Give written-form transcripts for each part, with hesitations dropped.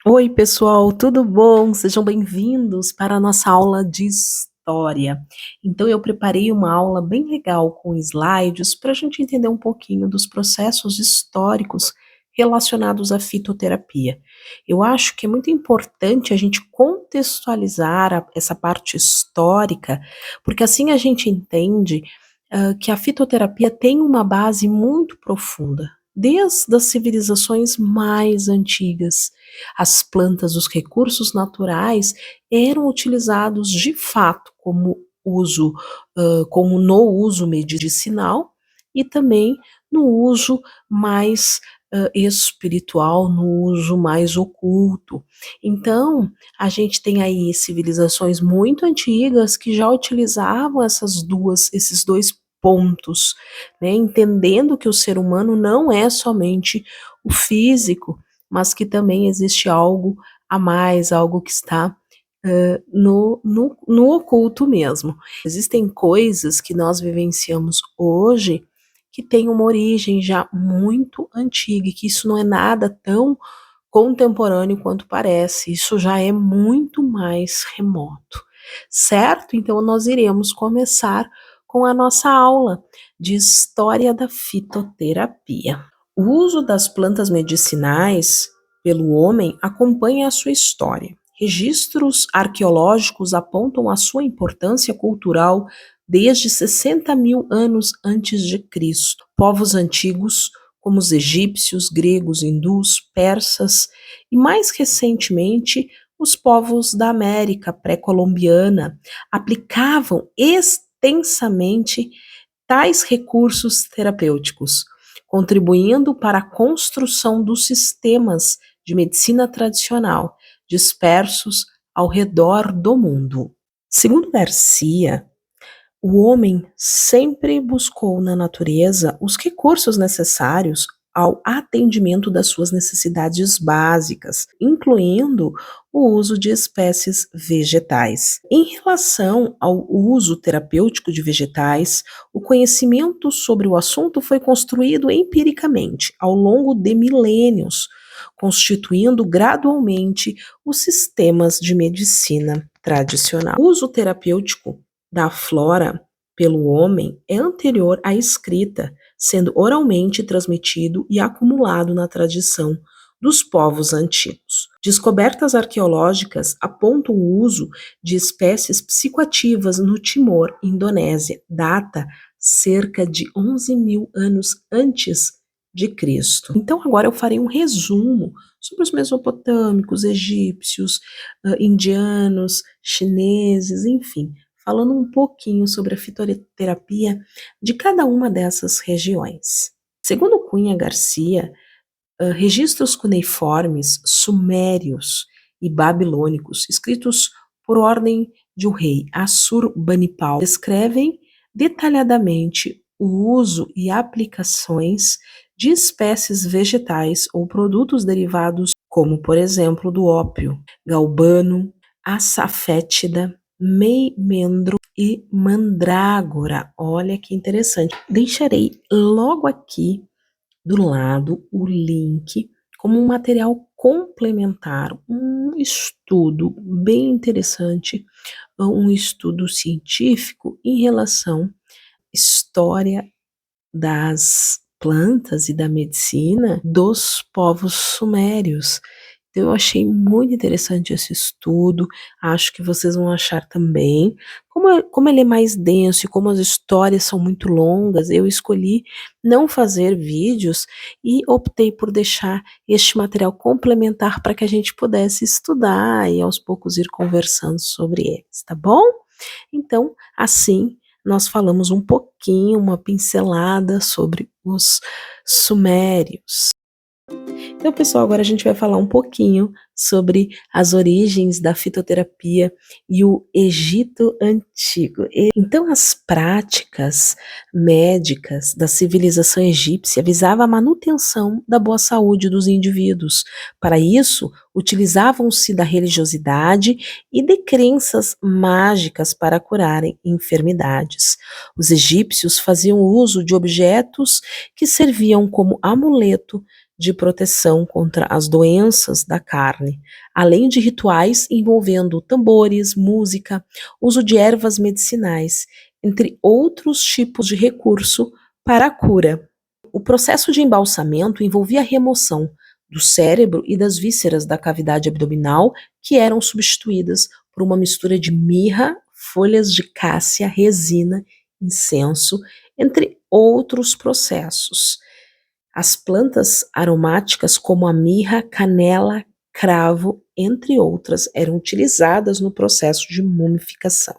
Oi, pessoal, tudo bom? Sejam bem-vindos para a nossa aula de história. Então, eu preparei uma aula bem legal com slides para a gente entender um pouquinho dos processos históricos relacionados à fitoterapia. Eu acho que é muito importante a gente contextualizar essa parte histórica, porque assim a gente entende que a fitoterapia tem uma base muito profunda, desde as civilizações mais antigas. As plantas, os recursos naturais eram utilizados de fato como no uso medicinal e também no uso mais espiritual, no uso mais oculto. Então, a gente tem aí civilizações muito antigas que já utilizavam esses dois pontos, né, entendendo que o ser humano não é somente o físico, mas que também existe algo a mais, algo que está no oculto mesmo. Existem coisas que nós vivenciamos hoje que têm uma origem já muito antiga, e que isso não é nada tão contemporâneo quanto parece, isso já é muito mais remoto, certo? Então, nós iremos começar com a nossa aula de História da Fitoterapia. O uso das plantas medicinais pelo homem acompanha a sua história. Registros arqueológicos apontam a sua importância cultural desde 60 mil anos antes de Cristo. Povos antigos, como os egípcios, gregos, hindus, persas e, mais recentemente, os povos da América pré-colombiana, aplicavam extensamente tais recursos terapêuticos, contribuindo para a construção dos sistemas de medicina tradicional dispersos ao redor do mundo. Segundo Garcia, o homem sempre buscou na natureza os recursos necessários ao atendimento das suas necessidades básicas, incluindo o uso de espécies vegetais. Em relação ao uso terapêutico de vegetais, o conhecimento sobre o assunto foi construído empiricamente ao longo de milênios, constituindo gradualmente os sistemas de medicina tradicional. O uso terapêutico da flora pelo homem é anterior à escrita, sendo oralmente transmitido e acumulado na tradição dos povos antigos. Descobertas arqueológicas apontam o uso de espécies psicoativas no Timor, Indonésia, data cerca de 11 mil anos antes de Cristo. Então, agora eu farei um resumo sobre os mesopotâmicos, egípcios, indianos, chineses, enfim, falando um pouquinho sobre a fitoterapia de cada uma dessas regiões. Segundo Cunha Garcia, registros cuneiformes, sumérios e babilônicos, escritos por ordem de um rei, Assurbanipal, descrevem detalhadamente o uso e aplicações de espécies vegetais ou produtos derivados, como, por exemplo, do ópio, galbano, açafétida, meimendro e mandrágora. Olha que interessante. Deixarei logo aqui do lado o link como um material complementar, um estudo bem interessante, um estudo científico em relação à história das plantas e da medicina dos povos sumérios. Então, eu achei muito interessante esse estudo, acho que vocês vão achar também. Como ele é mais denso e como as histórias são muito longas, eu escolhi não fazer vídeos e optei por deixar este material complementar para que a gente pudesse estudar e aos poucos ir conversando sobre eles, tá bom? Então, assim, nós falamos um pouquinho, uma pincelada sobre os sumérios. Então, pessoal, agora a gente vai falar um pouquinho sobre as origens da fitoterapia e o Egito Antigo. Então, as práticas médicas da civilização egípcia visavam a manutenção da boa saúde dos indivíduos. Para isso, utilizavam-se da religiosidade e de crenças mágicas para curarem enfermidades. Os egípcios faziam uso de objetos que serviam como amuleto de proteção contra as doenças da carne carne, além de rituais envolvendo tambores, música, uso de ervas medicinais, entre outros tipos de recurso para a cura. O processo de embalsamento envolvia a remoção do cérebro e das vísceras da cavidade abdominal, que eram substituídas por uma mistura de mirra, folhas de cássia, resina, incenso, entre outros processos. As plantas aromáticas como a mirra, canela, cravo, entre outras, eram utilizadas no processo de mumificação.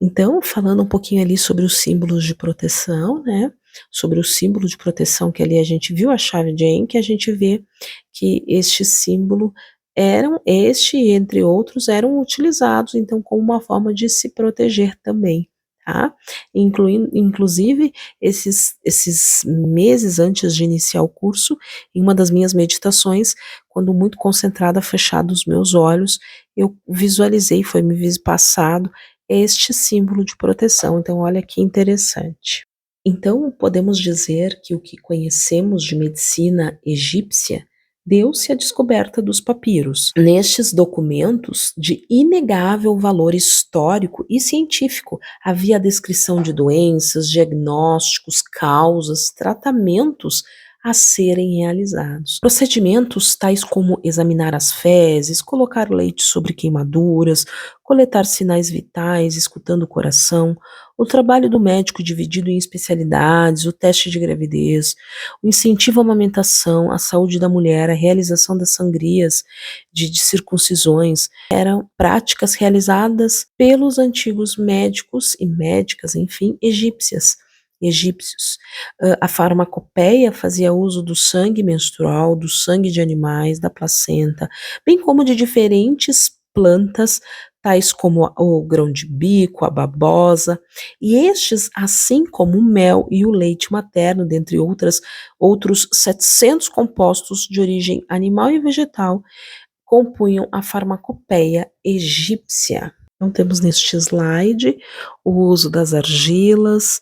Então, falando um pouquinho ali sobre os símbolos de proteção, né? Sobre o símbolo de proteção que ali a gente viu a chave de Enki, a gente vê que este símbolo entre outros, eram utilizados então como uma forma de se proteger também, tá? Inclusive, esses meses antes de iniciar o curso, em uma das minhas meditações, quando muito concentrada, fechado os meus olhos, eu visualizei, foi me passado este símbolo de proteção. Então, olha que interessante. Então, podemos dizer que o que conhecemos de medicina egípcia deu-se à descoberta dos papiros. Nestes documentos, de inegável valor histórico e científico, havia a descrição de doenças, diagnósticos, causas, tratamentos a serem realizados. Procedimentos tais como examinar as fezes, colocar o leite sobre queimaduras, coletar sinais vitais, escutando o coração, o trabalho do médico dividido em especialidades, o teste de gravidez, o incentivo à amamentação, a saúde da mulher, a realização das sangrias de circuncisões, eram práticas realizadas pelos antigos médicos e médicas, enfim, egípcios. A farmacopeia fazia uso do sangue menstrual, do sangue de animais, da placenta, bem como de diferentes plantas, tais como o grão de bico, a babosa, e estes, assim como o mel e o leite materno, dentre outros 700 compostos de origem animal e vegetal, compunham a farmacopeia egípcia. Então, temos neste slide o uso das argilas,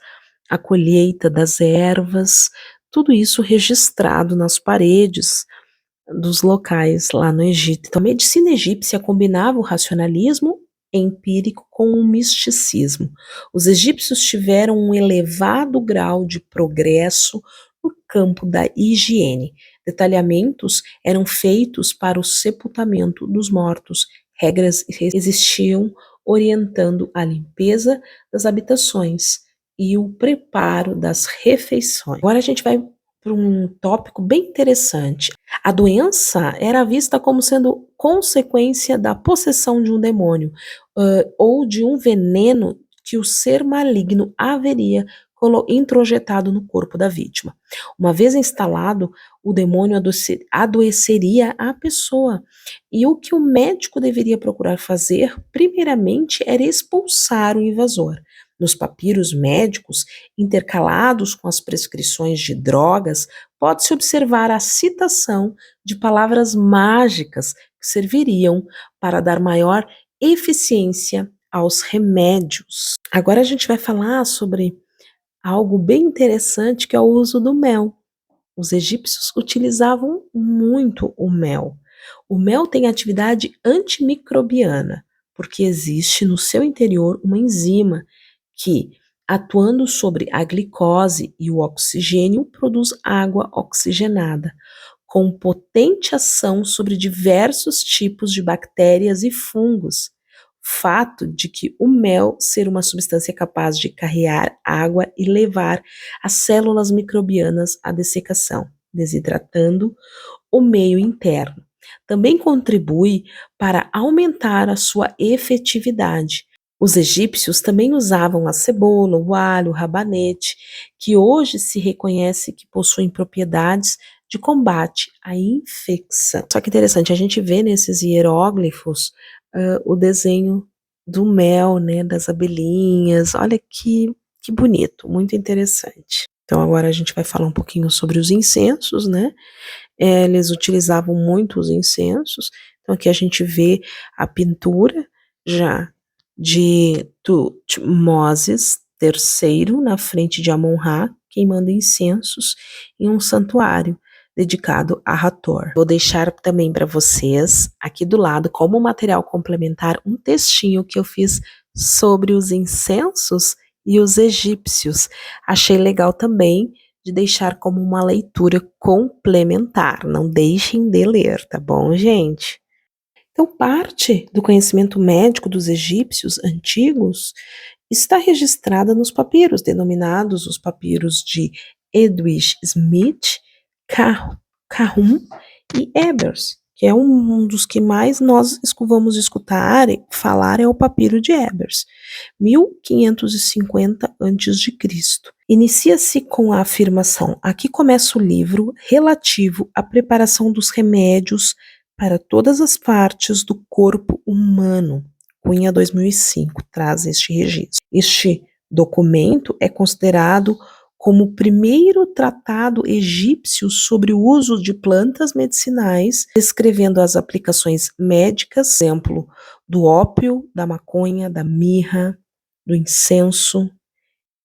a colheita das ervas, tudo isso registrado nas paredes dos locais lá no Egito. Então, a medicina egípcia combinava o racionalismo empírico com o misticismo. Os egípcios tiveram um elevado grau de progresso no campo da higiene. Detalhamentos eram feitos para o sepultamento dos mortos. Regras existiam orientando a limpeza das habitações e o preparo das refeições. Agora a gente vai para um tópico bem interessante. A doença era vista como sendo consequência da possessão de um demônio, ou de um veneno que o ser maligno haveria introjetado no corpo da vítima. Uma vez instalado, o demônio adoeceria a pessoa. E o que o médico deveria procurar fazer, primeiramente, era expulsar o invasor. Nos papiros médicos, intercalados com as prescrições de drogas, pode-se observar a citação de palavras mágicas que serviriam para dar maior eficiência aos remédios. Agora a gente vai falar sobre algo bem interessante, que é o uso do mel. Os egípcios utilizavam muito o mel. O mel tem atividade antimicrobiana, porque existe no seu interior uma enzima que, atuando sobre a glicose e o oxigênio, produz água oxigenada, com potente ação sobre diversos tipos de bactérias e fungos. Fato de que o mel ser uma substância capaz de carrear água e levar as células microbianas à dessecação, desidratando o meio interno. Também contribui para aumentar a sua efetividade. Os egípcios também usavam a cebola, o alho, o rabanete, que hoje se reconhece que possuem propriedades de combate à infecção. Só que interessante, a gente vê nesses hieróglifos o desenho do mel, né, das abelhinhas. Olha que bonito, muito interessante. Então agora a gente vai falar um pouquinho sobre os incensos, né? Eles utilizavam muito os incensos. Então aqui a gente vê a pintura já de Tutmoses III na frente de Amon-Ra, queimando incensos em um santuário, dedicado a Hathor. Vou deixar também para vocês, aqui do lado, como material complementar, um textinho que eu fiz sobre os incensos e os egípcios. Achei legal também de deixar como uma leitura complementar. Não deixem de ler, tá bom, gente? Então, parte do conhecimento médico dos egípcios antigos está registrada nos papiros, denominados os papiros de Edwidge Smith, Cahun e Ebers, que é um dos que mais nós vamos escutar e falar é o papiro de Ebers, 1550 a.C. Inicia-se com a afirmação: aqui começa o livro relativo à preparação dos remédios para todas as partes do corpo humano. Cunha 2005 traz este registro. Este documento é considerado como o primeiro tratado egípcio sobre o uso de plantas medicinais, descrevendo as aplicações médicas, exemplo, do ópio, da maconha, da mirra, do incenso,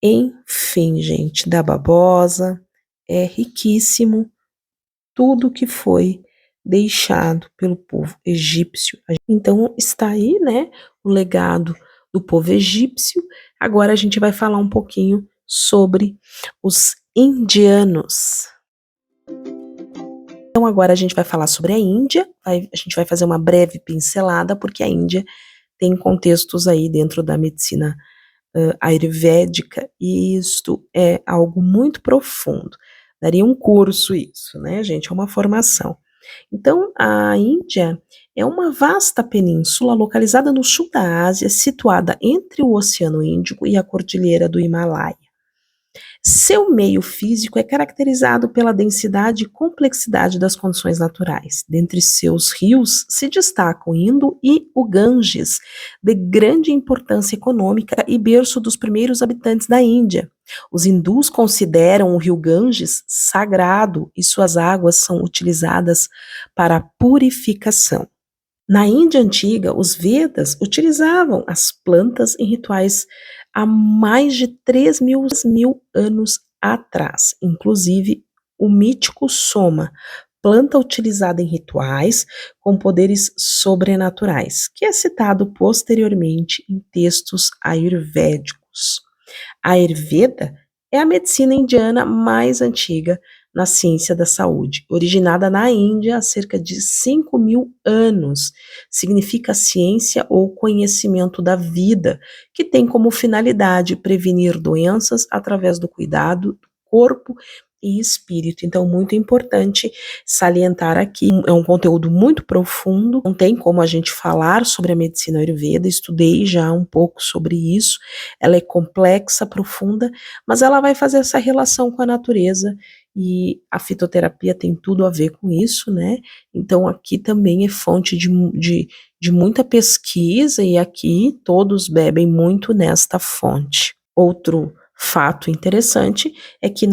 enfim, gente, da babosa. É riquíssimo tudo que foi deixado pelo povo egípcio. Então está aí, né, o legado do povo egípcio. Agora a gente vai falar um pouquinho sobre os indianos. Então agora a gente vai falar sobre a Índia, a gente vai fazer uma breve pincelada, porque a Índia tem contextos aí dentro da medicina ayurvédica, e isto é algo muito profundo. Daria um curso isso, né, gente? É uma formação. Então, a Índia é uma vasta península localizada no sul da Ásia, situada entre o Oceano Índico e a Cordilheira do Himalaia. Seu meio físico é caracterizado pela densidade e complexidade das condições naturais. Dentre seus rios se destacam o Indo e o Ganges, de grande importância econômica e berço dos primeiros habitantes da Índia. Os hindus consideram o rio Ganges sagrado e suas águas são utilizadas para a purificação. Na Índia antiga, os Vedas utilizavam as plantas em rituais há mais de 3.000 anos atrás, inclusive o mítico soma, planta utilizada em rituais com poderes sobrenaturais, que é citado posteriormente em textos ayurvédicos. A Ayurveda é a medicina indiana mais antiga na ciência da saúde, originada na Índia há cerca de 5.000 anos. Significa ciência ou conhecimento da vida, que tem como finalidade prevenir doenças através do cuidado do corpo e espírito. Então, muito importante salientar aqui, é um conteúdo muito profundo, não tem como a gente falar sobre a medicina Ayurveda, estudei já um pouco sobre isso, ela é complexa, profunda, mas ela vai fazer essa relação com a natureza, e a fitoterapia tem tudo a ver com isso, né? Então aqui também é fonte de muita pesquisa, e aqui todos bebem muito nesta fonte. Outro fato interessante é que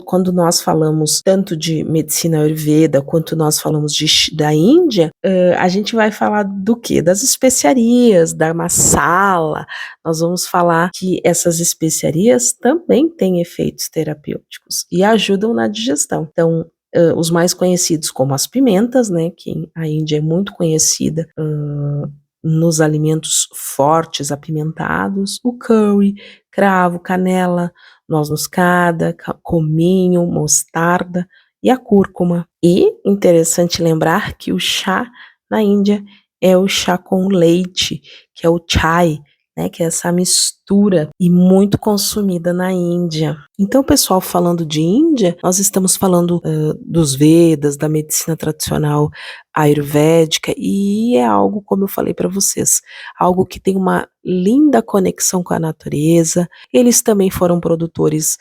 quando nós falamos tanto de medicina Ayurveda quanto nós falamos da Índia, a gente vai falar do quê? Das especiarias, da masala. Nós vamos falar que essas especiarias também têm efeitos terapêuticos e ajudam na digestão. Então, os mais conhecidos como as pimentas, né, que a Índia é muito conhecida nos alimentos fortes, apimentados, o curry, cravo, canela, noz moscada, cominho, mostarda e a cúrcuma. E interessante lembrar que o chá na Índia é o chá com leite, que é o chai, né, que é essa mistura e muito consumida na Índia. Então, pessoal, falando de Índia, nós estamos falando dos Vedas, da medicina tradicional ayurvédica, e é algo, como eu falei para vocês, algo que tem uma linda conexão com a natureza. Eles também foram produtores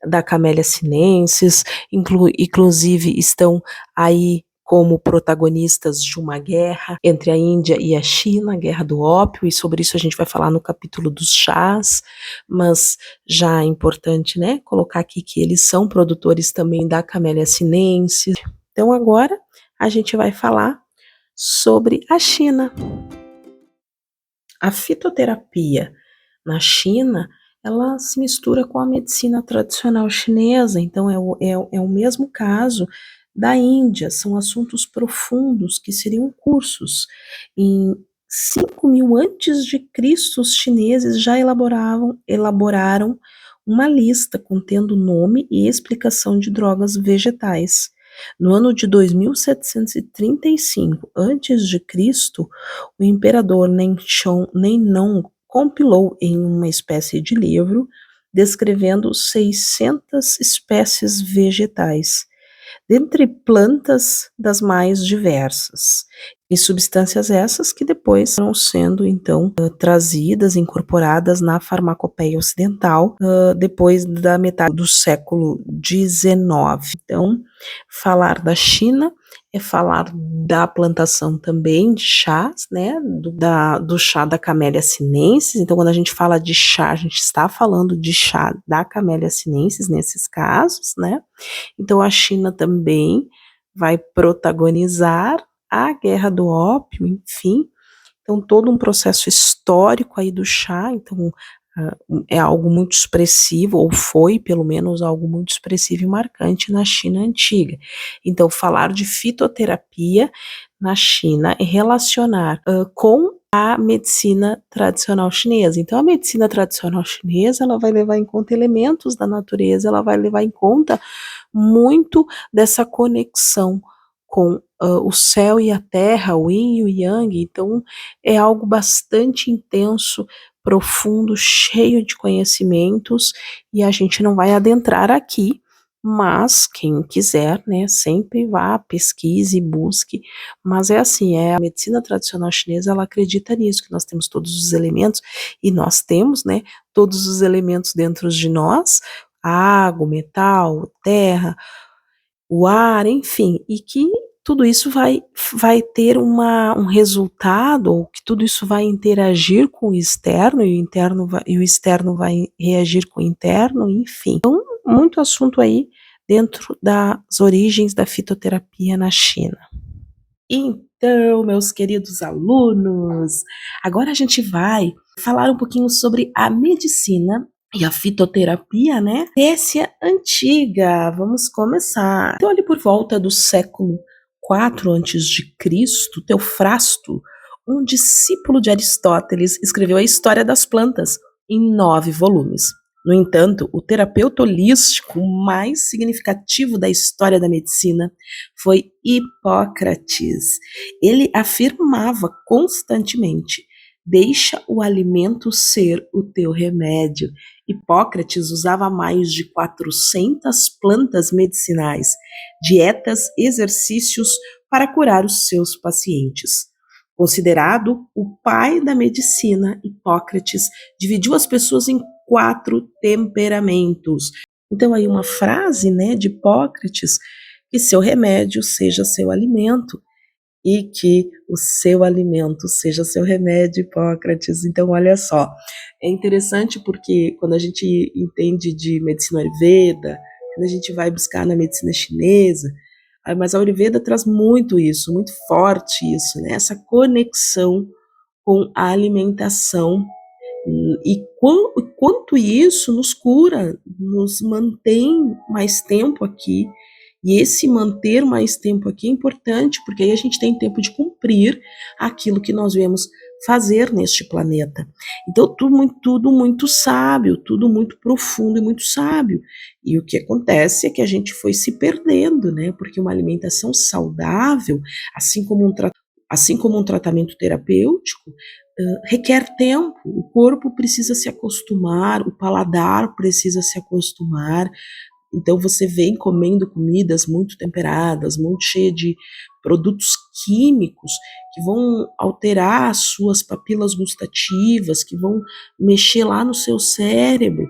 da Camellia sinensis, inclusive estão aí como protagonistas de uma guerra entre a Índia e a China, a guerra do ópio, e sobre isso a gente vai falar no capítulo dos chás, mas já é importante, né, colocar aqui que eles são produtores também da Camellia sinensis. Então agora a gente vai falar sobre a China. A fitoterapia na China, ela se mistura com a medicina tradicional chinesa, então é o mesmo caso da Índia, são assuntos profundos que seriam cursos. Em 5.000 antes de Cristo, os chineses já elaboraram uma lista contendo nome e explicação de drogas vegetais. No ano de 2735 antes de Cristo, o imperador Nennong compilou em uma espécie de livro descrevendo 600 espécies vegetais, dentre plantas das mais diversas, e substâncias essas que depois foram sendo, então, trazidas, incorporadas na farmacopeia ocidental, depois da metade do século XIX. Então, falar da China é falar da plantação também de chás, né, do chá da Camellia sinensis. Então, quando a gente fala de chá, a gente está falando de chá da Camellia sinensis nesses casos, né. Então, a China também vai protagonizar a guerra do ópio, enfim. Então, todo um processo histórico aí do chá, então, é algo muito expressivo, ou foi pelo menos algo muito expressivo e marcante na China antiga. Então, falar de fitoterapia na China e relacionar com a medicina tradicional chinesa. Então, a medicina tradicional chinesa, ela vai levar em conta elementos da natureza, ela vai levar em conta muito dessa conexão com o céu e a terra, o yin e o yang. Então, é algo bastante intenso, profundo, cheio de conhecimentos, e a gente não vai adentrar aqui, mas quem quiser, né, sempre vá, pesquise, busque. Mas é assim, a medicina tradicional chinesa, ela acredita nisso, que nós temos todos os elementos, e nós temos, né, todos os elementos dentro de nós, água, metal, terra, o ar, enfim, e que tudo isso vai ter um resultado, ou que tudo isso vai interagir com o externo, e o externo vai reagir com o interno, enfim. Então, muito assunto aí dentro das origens da fitoterapia na China. Então, meus queridos alunos, agora a gente vai falar um pouquinho sobre a medicina e a fitoterapia, né? Grécia antiga. Vamos começar. Então, ali por volta do século IV antes de Cristo, Teofrasto, um discípulo de Aristóteles, escreveu a História das Plantas em 9 volumes. No entanto, o terapeuta holístico mais significativo da história da medicina foi Hipócrates. Ele afirmava constantemente: deixa o alimento ser o teu remédio. Hipócrates usava mais de 400 plantas medicinais, dietas, exercícios para curar os seus pacientes. Considerado o pai da medicina, Hipócrates dividiu as pessoas em 4 temperamentos. Então aí uma frase, né, de Hipócrates: que seu remédio seja seu alimento e que o seu alimento seja seu remédio, Hipócrates. Então, olha só, é interessante porque quando a gente entende de medicina Ayurveda, quando a gente vai buscar na medicina chinesa, mas a Ayurveda traz muito isso, muito forte isso, né? Essa conexão com a alimentação, e quanto isso nos cura, nos mantém mais tempo aqui. E esse manter mais tempo aqui é importante, porque aí a gente tem tempo de cumprir aquilo que nós viemos fazer neste planeta. Então, tudo muito sábio, tudo muito profundo e muito sábio. E o que acontece é que a gente foi se perdendo, né? Porque uma alimentação saudável, assim como um tratamento terapêutico, requer tempo. O corpo precisa se acostumar, o paladar precisa se acostumar. Então você vem comendo comidas muito temperadas, muito cheias de produtos químicos que vão alterar as suas papilas gustativas, que vão mexer lá no seu cérebro.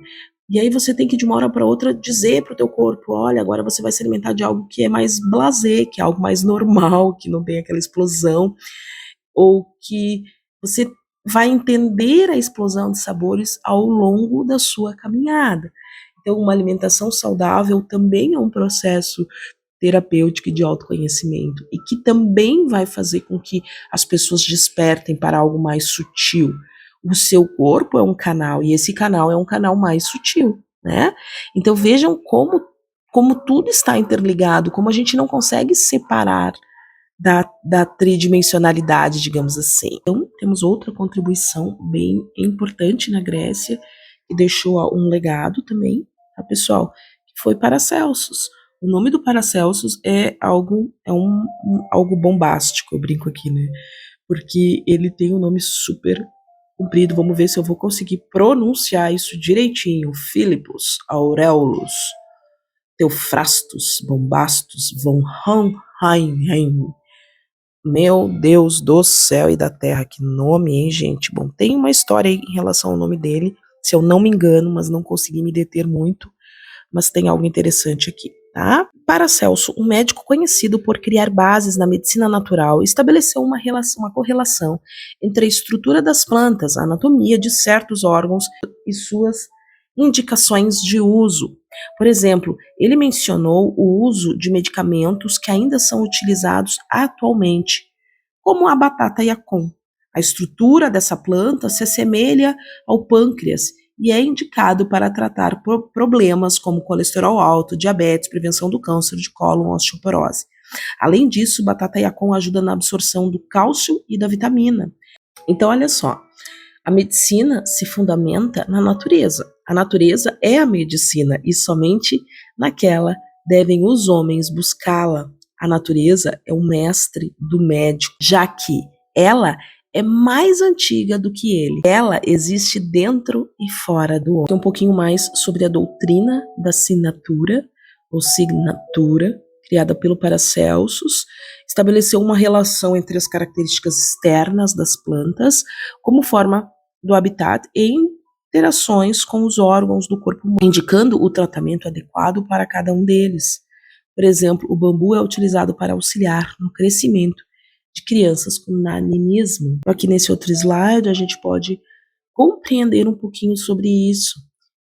E aí você tem que de uma hora para outra dizer para o teu corpo: olha, agora você vai se alimentar de algo que é mais blasé, que é algo mais normal, que não tem aquela explosão, ou que você vai entender a explosão de sabores ao longo da sua caminhada. Então, uma alimentação saudável também é um processo terapêutico e de autoconhecimento, e que também vai fazer com que as pessoas despertem para algo mais sutil. O seu corpo é um canal, e esse canal é um canal mais sutil, né? Então, vejam como como tudo está interligado, como a gente não consegue separar da tridimensionalidade, digamos assim. Então, temos outra contribuição bem importante na Grécia, que deixou um legado também, tá, pessoal? Que foi Paracelsus. O nome do Paracelsus é algo bombástico, eu brinco aqui, né? Porque ele tem um nome super comprido. Vamos ver se eu vou conseguir pronunciar isso direitinho. Philippus Aurelius Theophrastus Bombastus von Hohenheim. Meu Deus do céu e da terra, que nome, hein, gente? Bom, tem uma história aí em relação ao nome dele, se eu não me engano, mas não consegui me deter muito, mas tem algo interessante aqui, tá? Paracelso, um médico conhecido por criar bases na medicina natural, estabeleceu uma correlação entre a estrutura das plantas, a anatomia de certos órgãos e suas indicações de uso. Por exemplo, ele mencionou o uso de medicamentos que ainda são utilizados atualmente, como a batata yacon. A estrutura dessa planta se assemelha ao pâncreas e é indicado para tratar problemas como colesterol alto, diabetes, prevenção do câncer de cólon, osteoporose. Além disso, batata yacon ajuda na absorção do cálcio e da vitamina. Então, olha só, a medicina se fundamenta na natureza. A natureza é a medicina e somente naquela devem os homens buscá-la. A natureza é o mestre do médico, já que ela é mais antiga do que ele. Ela existe dentro e fora do homem. Um pouquinho mais sobre a doutrina da signatura, ou signatura, criada pelo Paracelsus, estabeleceu uma relação entre as características externas das plantas como forma do habitat e interações com os órgãos do corpo humano, indicando o tratamento adequado para cada um deles. Por exemplo, o bambu é utilizado para auxiliar no crescimento de crianças com nanismo. Aqui nesse outro slide a gente pode compreender um pouquinho sobre isso.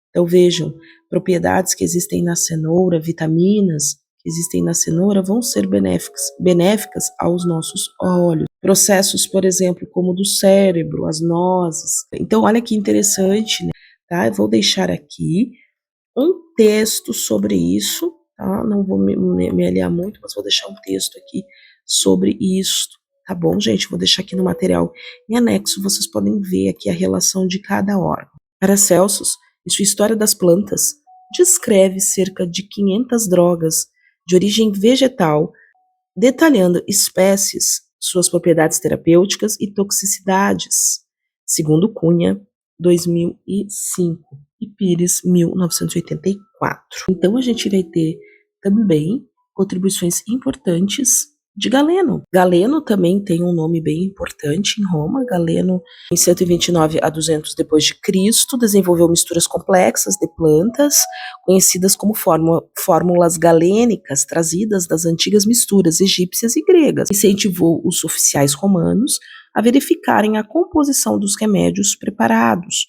Então vejam, propriedades que existem na cenoura, vitaminas que existem na cenoura vão ser benéficas aos nossos olhos. Processos, por exemplo, como do cérebro, as nozes. Então olha que interessante, né? Tá? Eu vou deixar aqui um texto sobre isso, tá? Não vou me aliar muito, mas vou deixar um texto aqui sobre isso, tá bom, gente? Vou deixar aqui no material em anexo, vocês podem ver aqui a relação de cada órgão. Paracelsus, em sua História das Plantas, descreve cerca de 500 drogas de origem vegetal, detalhando espécies, suas propriedades terapêuticas e toxicidades, segundo Cunha, 2005, e Pires, 1984. Então a gente vai ter também contribuições importantes de Galeno. Galeno também tem um nome bem importante em Roma. Galeno, em 129 a 200 depois de Cristo, desenvolveu misturas complexas de plantas, conhecidas como fórmulas galênicas, trazidas das antigas misturas egípcias e gregas. Incentivou os oficiais romanos a verificarem a composição dos remédios preparados,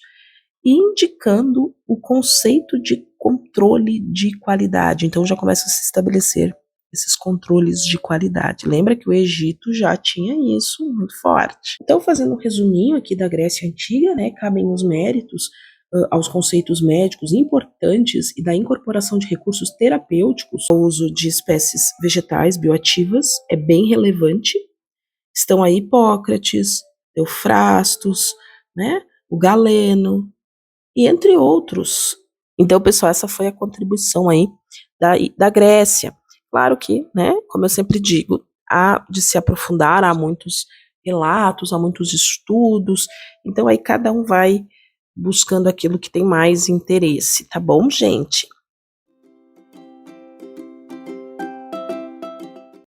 indicando o conceito de controle de qualidade. Então já começa a se estabelecer esses controles de qualidade. Lembra que o Egito já tinha isso muito forte. Então, fazendo um resuminho aqui da Grécia Antiga, né, cabem os méritos aos conceitos médicos importantes e da incorporação de recursos terapêuticos. O uso de espécies vegetais bioativas é bem relevante. Estão aí Hipócrates, Teofrastos, né, o Galeno, e entre outros. Então, pessoal, essa foi a contribuição aí da Grécia. Claro que, né, como eu sempre digo, há de se aprofundar, há muitos relatos, há muitos estudos, então aí cada um vai buscando aquilo que tem mais interesse, tá bom, gente?